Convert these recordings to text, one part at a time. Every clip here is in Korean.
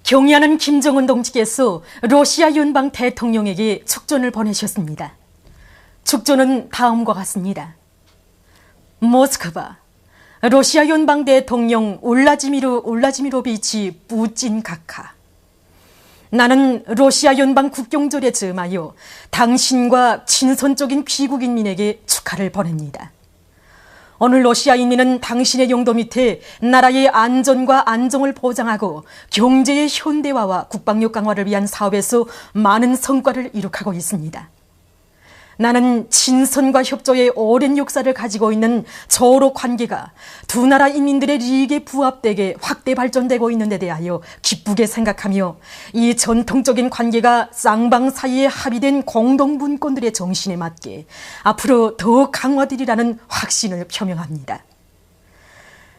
경의하는 김정은 동지께서 러시아 연방 대통령에게 축전을 보내셨습니다. 축전은 다음과 같습니다. 모스크바, 러시아 연방 대통령 울라지미로비치 푸틴 카카. 나는 러시아 연방 국경절에 즈음하여 당신과 친선적인 귀국인민에게 축하를 보냅니다. 오늘 러시아 인민은 당신의 영도 밑에 나라의 안전과 안정을 보장하고 경제의 현대화와 국방력 강화를 위한 사업에서 많은 성과를 이룩하고 있습니다. 나는 친선과 협조의 오랜 역사를 가지고 있는 저로 관계가 두 나라 인민들의利益에 부합되게 확대 발전되고 있는 데 대하여 기쁘게 생각하며 이 전통적인 관계가 쌍방 사이에 합의된 공동분권들의 정신에 맞게 앞으로 더욱 강화되리라는 확신을 표명합니다.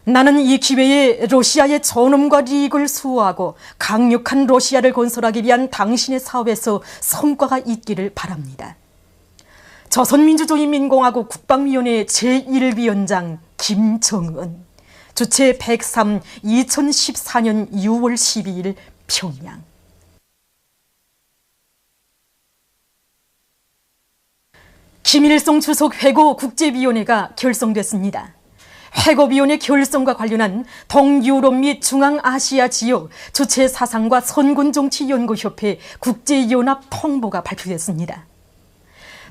나는 이 기회에 러시아의 존엄과利益을 수호하고 강력한 러시아를 건설하기 위한 당신의 사업에서 성과가 있기를 바랍니다. 조선민주주의인민공화국 국방위원회 제1위원장 김정은, 주최 103 2014년 6월 12일 평양. 김일성 주석 회고 국제위원회가 결성됐습니다. 회고위원회 결성과 관련한 동유럽 및 중앙아시아 지역 주체 사상과 선군정치연구협회 국제연합 통보가 발표됐습니다.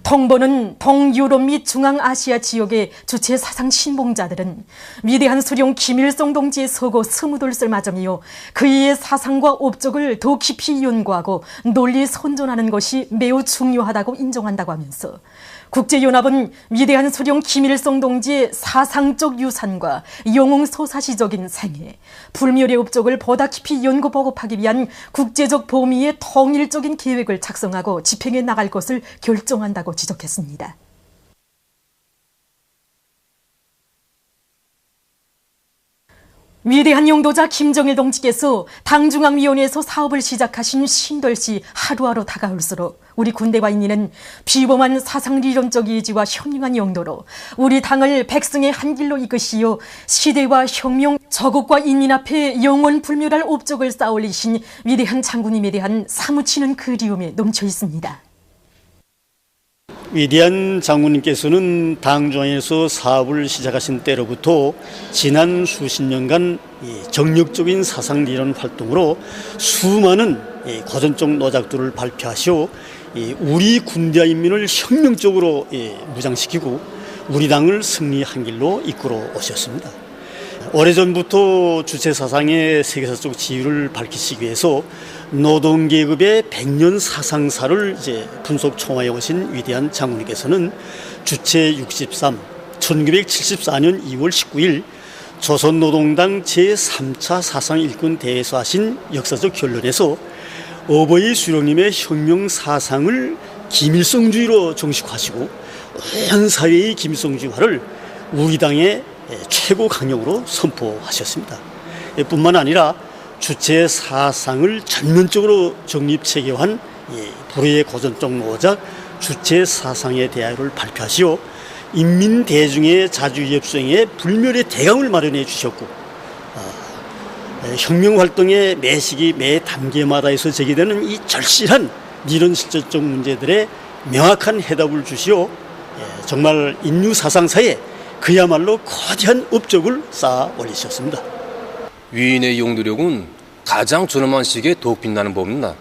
통보는 동유럽 및 중앙아시아 지역의 주체 사상 신봉자들은 위대한 수령 김일성 동지의 서거 20돌을 맞으며 그의 사상과 업적을 더 깊이 연구하고 널리 선전하는 것이 매우 중요하다고 인정한다고 하면서 국제연합은 위대한 수령 김일성 동지의 사상적 유산과 영웅소사시적인 생애, 불멸의 업적을 보다 깊이 연구 보급하기 위한 국제적 범위의 통일적인 계획을 작성하고 집행해 나갈 것을 결정한다고 지적했습니다. 위대한 영도자 김정일 동지께서 당중앙위원회에서 사업을 시작하신 신돌시 하루하루 다가올수록 우리 군대와 인민은 비범한 사상리론적 의지와 현명한 영도로 우리 당을 백성의 한 길로 이끄시어 시대와 혁명, 저국과 인민 앞에 영원 불멸할 업적을 쌓아올리신 위대한 장군님에 대한 사무치는 그리움에 넘쳐 있습니다. 위대한 장군님께서는 당중앙에서 사업을 시작하신 때로부터 지난 수십 년간 정력적인 사상리론 활동으로 수많은 고전적 노작들을 발표하시어 우리 군대와 인민을 혁명적으로 무장시키고 우리 당을 승리한 길로 이끌어 오셨습니다. 오래전부터 주체 사상의 세계사적 지위를 밝히시기 위해서 노동계급의 100년 사상사를 분석 총화해 오신 위대한 장군님께서는 주체 63, 1974년 2월 19일 조선노동당 제3차 사상일꾼 대회에서 하신 역사적 결론에서 어버이 수령님의 혁명 사상을 김일성주의로 정식화하시고 온 사회의 김일성주의화를 우리 당의 최고 강령으로 선포하셨습니다. 뿐만 아니라 주체 사상을 전면적으로 정립체계화한 불의의 고전적 노작 주체 사상의 대화를 발표하시어 인민 대중의 자주위협 수행에 불멸의 대강을 마련해 주셨고 혁명활동의 매 시기 매 단계마다에서 제기되는 이 절실한 이런 실질적 문제들의 명확한 해답을 주시어 정말 인류 사상사에 그야말로 거대한 업적을 쌓아 올리셨습니다. 위인의 용도력은 가장 존엄한 시기에 더욱 빛나는 법입니다.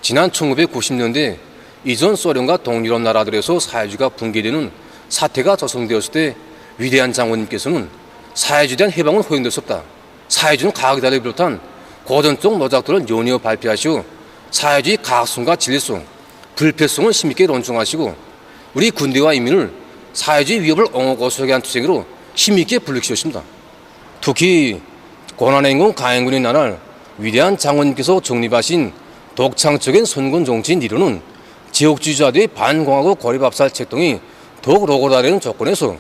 지난 1990년대 이전 소련과 동유럽 나라들에서 사회주의가 붕괴되는 사태가 조성되었을 때 위대한 장군님께서는 사회주의에 대한 해방은 허용될 수 없다. 사회주의는 과학이다를 비롯한 고전적 노작들을 연이어 발표하시고 사회주의 가학성과 진리성, 불패성을 힘있게 논증하시고 우리 군대와 인민을 사회주의 위협을 옹호고소하게 한 투쟁으로 힘있게 불러주셨습니다. 특히 고난의 인군 가행군의 나날 위대한 장군님께서 정립하신 독창적인 선군 정치인 이론은 지역주의자들의 반공화국 고립압살 책동이 더욱 로고다되는 조건에서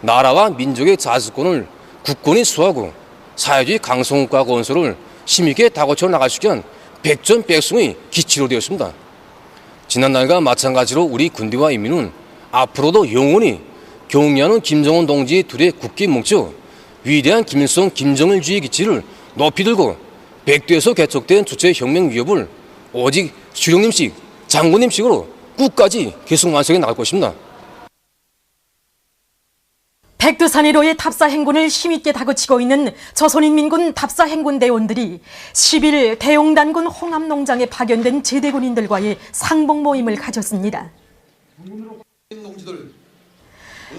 나라와 민족의 자주권을 국권이 수호하고 사회주의 강성국가 건설을 힘있게 다고쳐 나갈 수 있게 한 백전백승의 기치로 되었습니다. 지난날과 마찬가지로 우리 군대와 인민은 앞으로도 영원히 경의하는 김정은 동지의 둘의 굳게 뭉쳐 위대한 김일성 김정일주의 기치를 높이 들고 백두에서 개척된 주체 혁명 위협을 오직 수령님식, 장군님식으로 끝까지 계속 완성해 나갈 것입니다. 백두산 1호의 답사 행군을 힘있게 다그치고 있는 조선인민군 답사 행군 대원들이 10일 대용단군 홍암농장에 파견된 제대군인들과의 상봉 모임을 가졌습니다.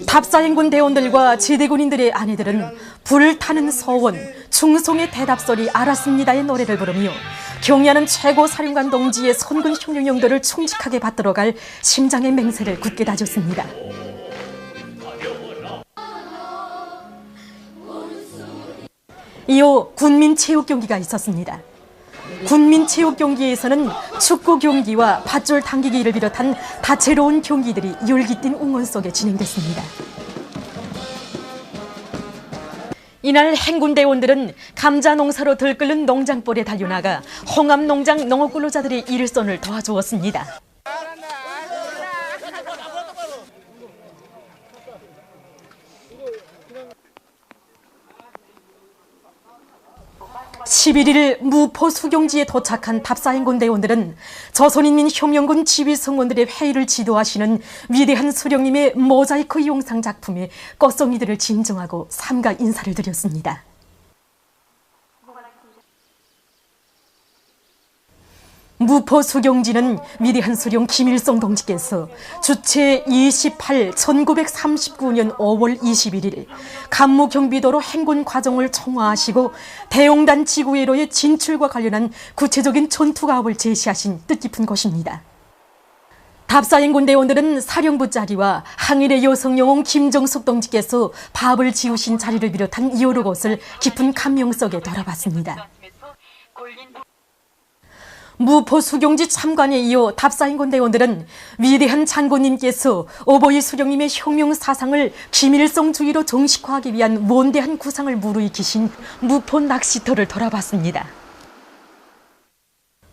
답사 행군 대원들과 제대군인들의 아내들은 불타는 서원, 충성의 대답소리 알았습니다의 노래를 부르며 경의하는 최고 사령관 동지의 선군 혁명영도를 충직하게 받들어갈 심장의 맹세를 굳게 다졌습니다. 이후 군민체육경기가 있었습니다. 군민체육경기에서는 축구 경기와 밧줄 당기기를 비롯한 다채로운 경기들이 열기띤 응원 속에 진행됐습니다. 이날 행군대원들은 감자 농사로 들끓는 농장벌에 달려나가 홍암농장 농업근로자들의 일손을 도와주었습니다. 11일 무포 수경지에 도착한 답사행군 대원들은 조선인민혁명군 지휘성원들의 회의를 지도하시는 위대한 수령님의 모자이크 용상 작품에 꽃송이들을 진정하고 삼가 인사를 드렸습니다. 무포 수경지는 위대한 수령 김일성 동지께서 주체 28, 1939년 5월 21일 간무경비도로 행군 과정을 총화하시고 대용단 지구회로의 진출과 관련한 구체적인 전투가업을 제시하신 뜻깊은 곳입니다. 답사행군 대원들은 사령부 자리와 항일의 여성 영웅 김정숙 동지께서 밥을 지으신 자리를 비롯한 여러 곳을 깊은 감명 속에 돌아봤습니다. 무포 수경지 참관에 이어 답사행군 대원들은 위대한 장군님께서 오보이 수령님의 혁명 사상을 김일성주의로 정식화하기 위한 원대한 구상을 무르익히신 무포 낚시터를 돌아봤습니다.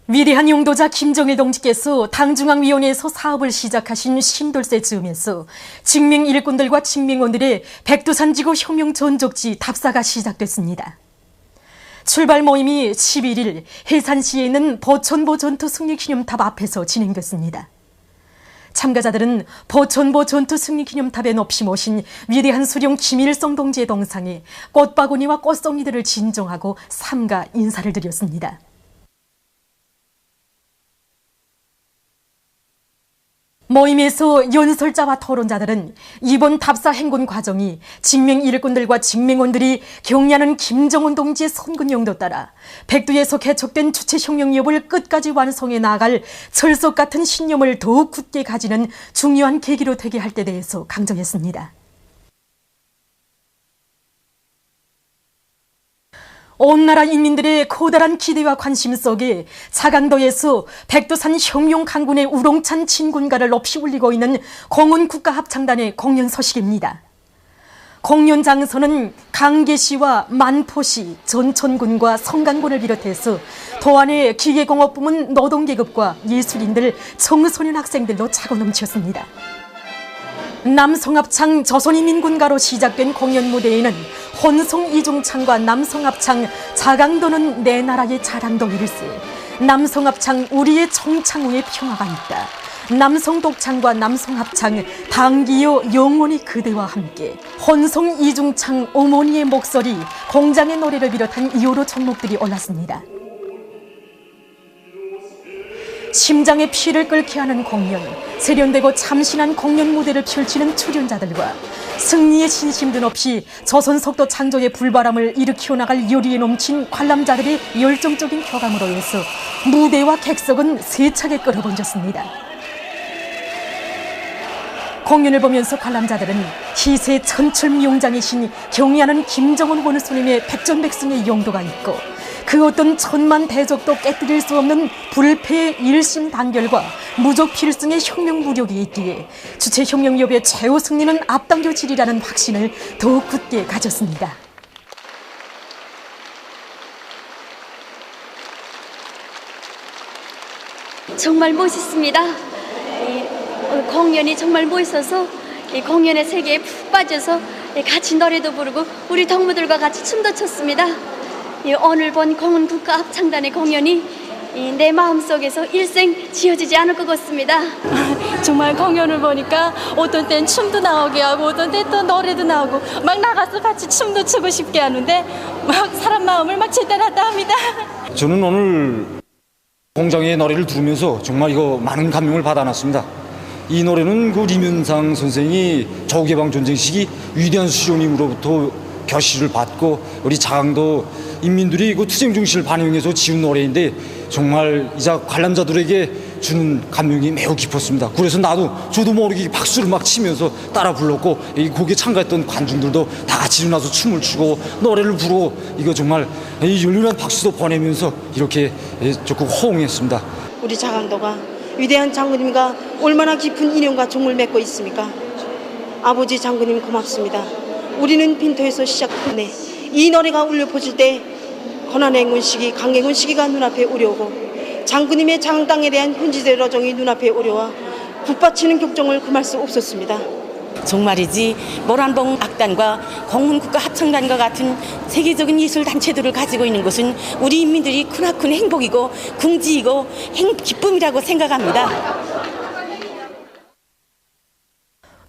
위대한 용도자 김정일 동지께서 당중앙위원회에서 사업을 시작하신 신돌새 즈음에서 직맹 일꾼들과 직맹원들의 백두산지구 혁명 전적지 답사가 시작됐습니다. 출발 모임이 11일 해산시에 있는 보천보 전투 승리기념탑 앞에서 진행됐습니다. 참가자들은 보천보 전투 승리기념탑에 높이 모신 위대한 수령 김일성 동지의 동상에 꽃바구니와 꽃송이들을 진정하고 삼가 인사를 드렸습니다. 모임에서 연설자와 토론자들은 이번 답사 행군 과정이 직맹 일꾼들과 직맹원들이 경의하는 김정은 동지의 선군 용도 따라 백두에서 개척된 주체혁명협을 끝까지 완성해 나아갈 철석 같은 신념을 더욱 굳게 가지는 중요한 계기로 되게 할 때 대해서 강조했습니다. 온 나라 인민들의 커다란 기대와 관심 속에 자강도에서 백두산 혁명 강군의 우렁찬 진군가를 높이 울리고 있는 공훈국가합창단의 공연 소식입니다. 공연 장소는 강계시와 만포시, 전천군과 성간군을 비롯해서 도안의 기계공업부문 노동계급과 예술인들, 청소년 학생들로 차고 넘쳤습니다. 남성합창 조선인민군가로 시작된 공연 무대에는 혼성 이중창과 남성합창 자강도는 내 나라의 자랑도 일세, 남성합창 우리의 총창 위에 평화가 있다, 남성독창과 남성합창 당기여 영원히 그대와 함께, 혼성 이중창 어머니의 목소리, 공장의 노래를 비롯한 여러 종목들이 올랐습니다. 심장에 피를 끓게 하는 공연, 세련되고 참신한 공연 무대를 펼치는 출연자들과 승리의 신심도 없이 조선 속도 창조의 불바람을 일으켜 나갈 열의에 넘친 관람자들의 열정적인 효감으로 인해서 무대와 객석은 세차게 끌어번졌습니다. 공연을 보면서 관람자들은 희세 천철미용장이신 경의하는 김정은 원수님의 백전백승의 용도가 있고 그 어떤 천만 대적도 깨뜨릴 수 없는 불패의 일심단결과 무적 필승의 혁명 무력이 있기에 주체혁명협의 최후 승리는 앞당겨지리라는 확신을 더욱 굳게 가졌습니다. 정말 멋있습니다. 공연이 정말 멋있어서 이 공연의 세계에 푹 빠져서 같이 노래도 부르고 우리 동무들과 같이 춤도 췄습니다. 오늘 본 공훈국가합창단의 공연이 내 마음속에서 일생 지워지지 않을 것 같습니다. 정말 공연을 보니까 어떤 땐 춤도 나오게 하고 어떤 땐 또 노래도 나오고 막 나가서 같이 춤도 추고 싶게 하는데 막 사람 마음을 막 제대하다 합니다. 저는 오늘 공장의 노래를 들으면서 정말 이거 많은 감명을 받아놨습니다. 이 노래는 그 리면상 선생이 조개방 전쟁 시기 위대한 수령님으로부터 결실을 받고 우리 자강도 인민들이 그 투쟁 정신을 반영해서 지은 노래인데 정말 이자 관람자들에게 주는 감명이 매우 깊었습니다. 그래서 저도 모르게 박수를 막 치면서 따라 불렀고 이 곡에 참가했던 관중들도 다 같이 일어나서 춤을 추고 노래를 부르고 이거 정말 열렬한 박수도 보내면서 이렇게 적극 호응했습니다. 우리 자강도가 위대한 장군님과 얼마나 깊은 인연과 종을 맺고 있습니까? 아버지 장군님 고맙습니다. 우리는 빈터에서 시작했네. 이 노래가 울려 퍼질 때 건안행군 시기, 강행군 시기가 눈앞에 오려오고 장군님의 장당에 대한 훈지대 러정이 눈앞에 오려와 북받치는 격정을 금할 수 없었습니다. 정말이지 모란봉 악단과 공훈국가합창단과 같은 세계적인 예술단체들을 가지고 있는 것은 우리 인민들이 크나큰 행복이고 긍지이고 기쁨이라고 생각합니다.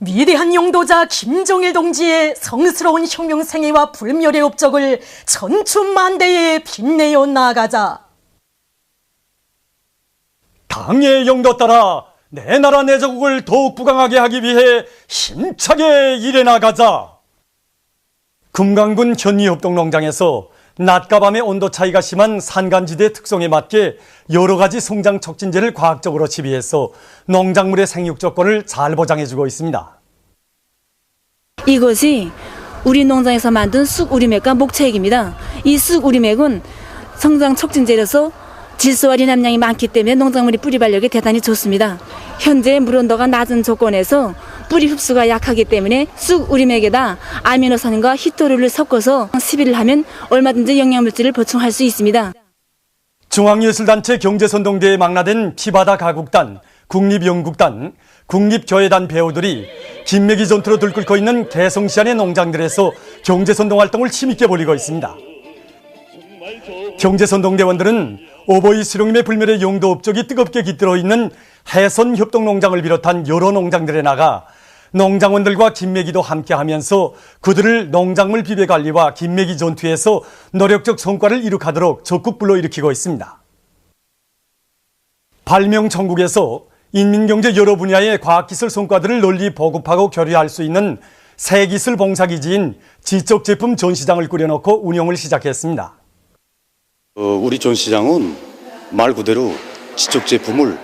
위대한 용도자 김정일 동지의 성스러운 혁명 생애와 불멸의 업적을 천춘만대에 빛내어 나가자. 당의 용도 따라 내 나라 내 조국을 더욱 부강하게 하기 위해 힘차게 일해 나가자. 금강군 현미협동농장에서 낮과 밤의 온도 차이가 심한 산간지대 특성에 맞게 여러 가지 성장 촉진제를 과학적으로 지비해서 농작물의 생육 조건을 잘 보장해주고 있습니다. 이것이 우리 농장에서 만든 쑥우리맥과 목차액입니다. 이 쑥우리맥은 성장 촉진제로서 질소와 리남량이 많기 때문에 농작물이 뿌리 발력이 대단히 좋습니다. 현재 물 온도가 낮은 조건에서 뿌리 흡수가 약하기 때문에 쑥우리맥에다 아미노산과 히토류를 섞어서 시비를 하면 얼마든지 영양물질을 보충할 수 있습니다. 중앙예술단체 경제선동대에 망라된 피바다 가국단, 국립연극단, 국립교회단 배우들이 김매기 전투로 들끓고 있는 개성시안의 농장들에서 경제선동 활동을 힘있게 벌이고 있습니다. 경제선동대원들은 오보이 수령님의 불멸의 용도 업적이 뜨겁게 깃들어 있는 해선협동농장을 비롯한 여러 농장들에 나가 농장원들과 김매기도 함께하면서 그들을 농작물 비배관리와 김매기 전투에서 노력적 성과를 이룩하도록 적극 불러일으키고 있습니다. 발명천국에서 인민경제 여러 분야의 과학기술 성과들을 널리 보급하고 교류할 수 있는 새기술 봉사기지인 지적제품 전시장을 꾸려놓고 운영을 시작했습니다. 우리 전시장은 말 그대로 지적제품을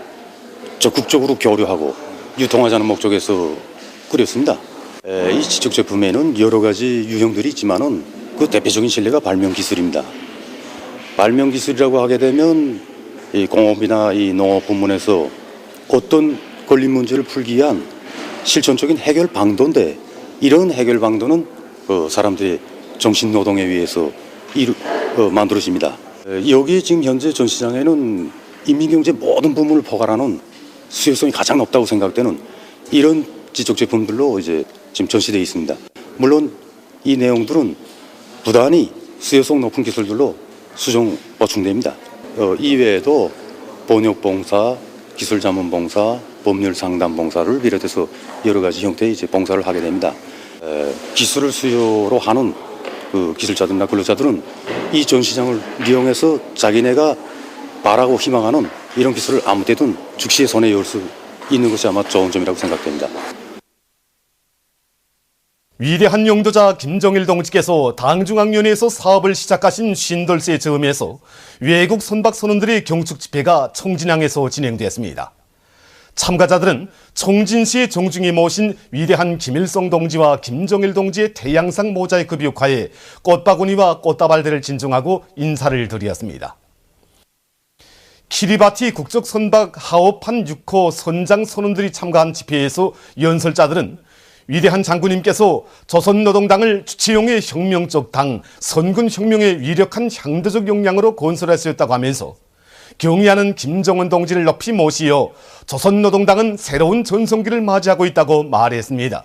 적극적으로 교류하고 유통하자는 목적에서 꾸렸습니다. 이 지적제품에는 여러 가지 유형들이 있지만은 그 대표적인 실내가 발명기술입니다. 발명기술이라고 하게 되면 이 공업이나 이 농업 부문에서 어떤 걸린 문제를 풀기 위한 실천적인 해결 방도인데 이런 해결 방도는 사람들의 정신노동에 의해서 만들어집니다. 여기 지금 현재 전시장에는 인민경제 모든 부문을 포괄하는 수요성이 가장 높다고 생각되는 이런 지적제품들로 이제 지금 전시되어 있습니다. 물론 이 내용들은 부단히 수요성 높은 기술들로 수정 보충됩니다. 이외에도 번역봉사, 기술자문봉사, 법률상담봉사를 비롯해서 여러 가지 형태의 이제 봉사를 하게 됩니다. 기술을 수요로 하는 그 기술자들이나 근로자들은 이 전시장을 이용해서 자기네가 바라고 희망하는 이런 기술을 아무 때든 즉시에 손에 넣을 수 있는 것이 아마 좋은 점이라고 생각됩니다. 위대한 용도자 김정일 동지께서 당중앙위원회에서 사업을 시작하신 쉰돌세 즈음에서 외국 선박 선원들의 경축 집회가 청진항에서 진행됐습니다. 참가자들은 청진시의 정중히 모신 위대한 김일성 동지와 김정일 동지의 태양상 모자이크 비옥화에 꽃바구니와 꽃다발들을 진정하고 인사를 드렸습니다. 키리바티 국적선박 하오판 6호 선장 선원들이 참가한 집회에서 연설자들은 위대한 장군님께서 조선노동당을 주체용의 혁명적 당, 선군혁명의 위력한 향도적 역량으로 건설하셨다고 하면서 경의하는 김정은 동지를 높이 모시어 조선노동당은 새로운 전성기를 맞이하고 있다고 말했습니다.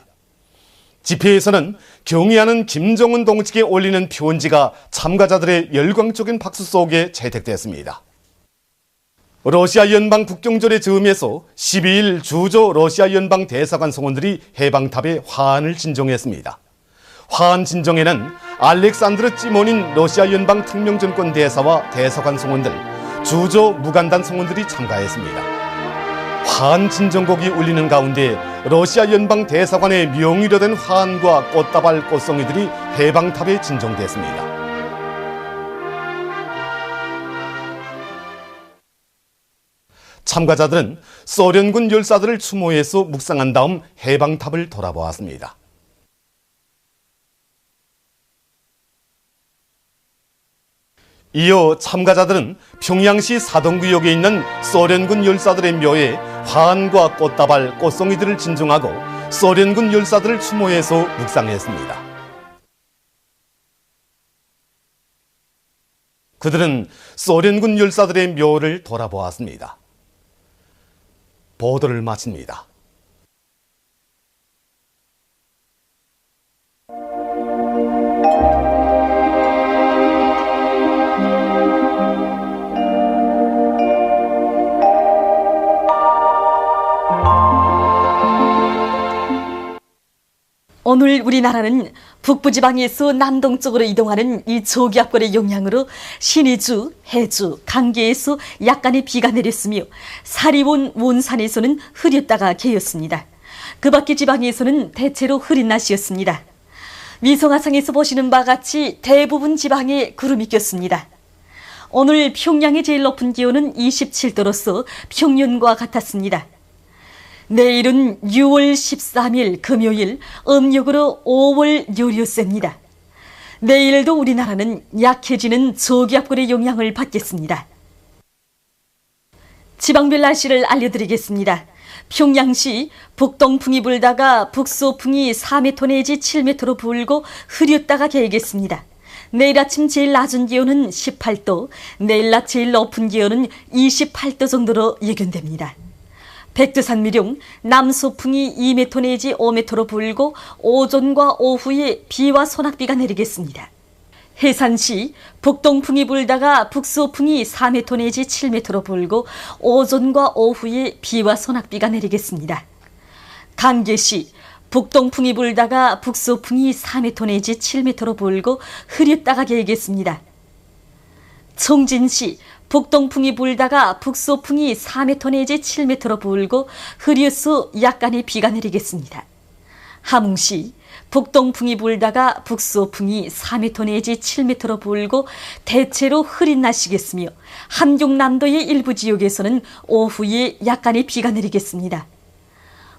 집회에서는 경의하는 김정은 동지께 올리는 표원지가 참가자들의 열광적인 박수 속에 채택됐습니다. 러시아 연방 국경절의 즈음에서 12일 주조 러시아 연방 대사관 성원들이 해방탑에 화환을 진정했습니다. 화환 진정에는 알렉산드르 찌모닌 러시아 연방 특명정권 대사와 대사관 성원들, 주조 무간단 성원들이 참가했습니다. 화환 진정곡이 울리는 가운데 러시아 연방 대사관의 명의로 된 화환과 꽃다발, 꽃송이들이 해방탑에 진정됐습니다. 참가자들은 소련군 열사들을 추모해서 묵상한 다음 해방탑을 돌아보았습니다. 이어 참가자들은 평양시 사동구역에 있는 소련군 열사들의 묘에 화환과 꽃다발, 꽃송이들을 진정하고 소련군 열사들을 추모해서 묵상했습니다. 그들은 소련군 열사들의 묘를 돌아보았습니다. 보도를 마칩니다. 오늘 우리나라는 북부지방에서 남동쪽으로 이동하는 이 저기압골의 영향으로 신의주, 해주, 강계에서 약간의 비가 내렸으며 사리원, 원산에서는 흐렸다가 개였습니다. 그 밖의 지방에서는 대체로 흐린 날씨였습니다. 위성화상에서 보시는 바와 같이 대부분 지방에 구름이 꼈습니다. 오늘 평양의 제일 높은 기온은 27도로서 평년과 같았습니다. 내일은 6월 13일 금요일, 음력으로 5월 요리요새입니다. 내일도 우리나라는 약해지는 저기압골의 영향을 받겠습니다. 지방별 날씨를 알려드리겠습니다. 평양시 북동풍이 불다가 북소풍이 4m 내지 7m로 불고 흐렸다가 개겠습니다. 내일 아침 제일 낮은 기온은 18도, 내일 낮 제일 높은 기온은 28도 정도로 예견됩니다. 백두산 미룡 남소풍이 2m 내지 5m로 불고 오전과 오후에 비와 소낙비가 내리겠습니다. 해산시 북동풍이 불다가 북소풍이 4m 내지 7m로 불고 오전과 오후에 비와 소낙비가 내리겠습니다. 강계시 북동풍이 불다가 북소풍이 4m 내지 7m로 불고 흐렸다가 개겠습니다. 청진시 북동풍이 불다가 북소풍이 4m 내지 7m로 불고 흐려서 약간의 비가 내리겠습니다. 함흥시 북동풍이 불다가 북소풍이 4m 내지 7m로 불고 대체로 흐린 날씨겠으며 함경남도의 일부 지역에서는 오후에 약간의 비가 내리겠습니다.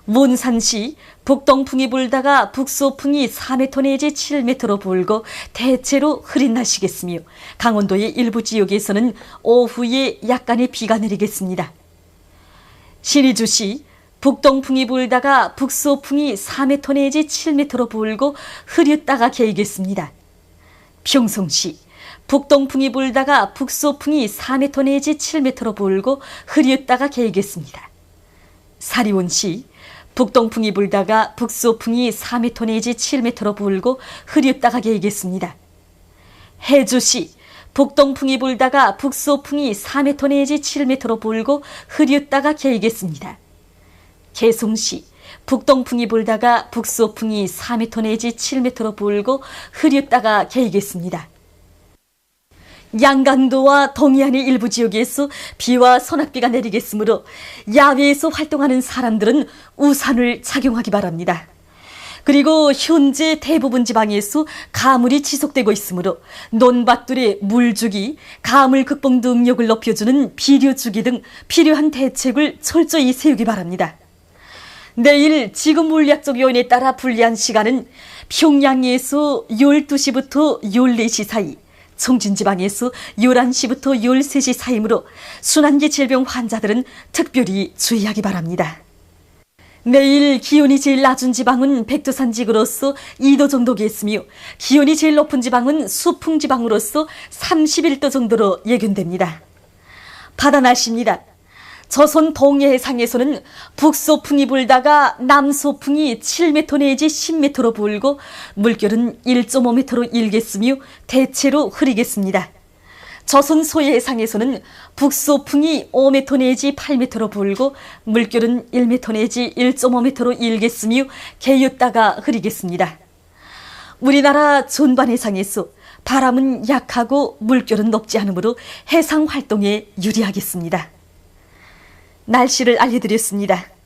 문산시 북동풍이 불다가 북소풍이 4m 내지 7m로 불고 대체로 흐린 날씨겠으며 강원도의 일부 지역에서는 오후에 약간의 비가 내리겠습니다. 신의주시 북동풍이 불다가 북소풍이 4m 내지 7m로 불고 흐렸다가 개겠습니다. 평성시 북동풍이 불다가 북소풍이 4m 내지 7m로 불고 흐렸다가 개겠습니다. 사리원시 북동풍이 불다가 북소풍이 4m 내지 7m로 불고 흐렸다가 개겠습니다. 해주시 북동풍이 불다가 북소풍이 4m 내지 7m로 불고 흐렸다가 개겠습니다. 개송시 북동풍이 불다가 북소풍이 4m 내지 7m로 불고 흐렸다가 개겠습니다. 양강도와 동해안의 일부 지역에서 비와 소낙비가 내리겠으므로 야외에서 활동하는 사람들은 우산을 착용하기 바랍니다. 그리고 현재 대부분 지방에서 가물이 지속되고 있으므로 논밭들의 물주기, 가물 극복 능력을 높여주는 비료주기 등 필요한 대책을 철저히 세우기 바랍니다. 내일 지구 물리학적 요인에 따라 불리한 시간은 평양에서 12시부터 14시 사이, 청진지방에서 11시부터 13시 사이므로 순환기 질병 환자들은 특별히 주의하기 바랍니다. 내일 기온이 제일 낮은 지방은 백두산 지구로서 2도 정도겠으며 기온이 제일 높은 지방은 수풍 지방으로서 31도 정도로 예견됩니다. 바다 날씨입니다. 조선 동해상에서는 북소풍이 불다가 남소풍이 7m 내지 10m로 불고 물결은 1.5m로 일겠으며 대체로 흐리겠습니다. 조선 소해상에서는 북소풍이 5m 내지 8m로 불고 물결은 1m 내지 1.5m로 일겠으며 개였다가 흐리겠습니다. 우리나라 전반해상에서 바람은 약하고 물결은 높지 않으므로 해상 활동에 유리하겠습니다. 날씨를 알려드렸습니다.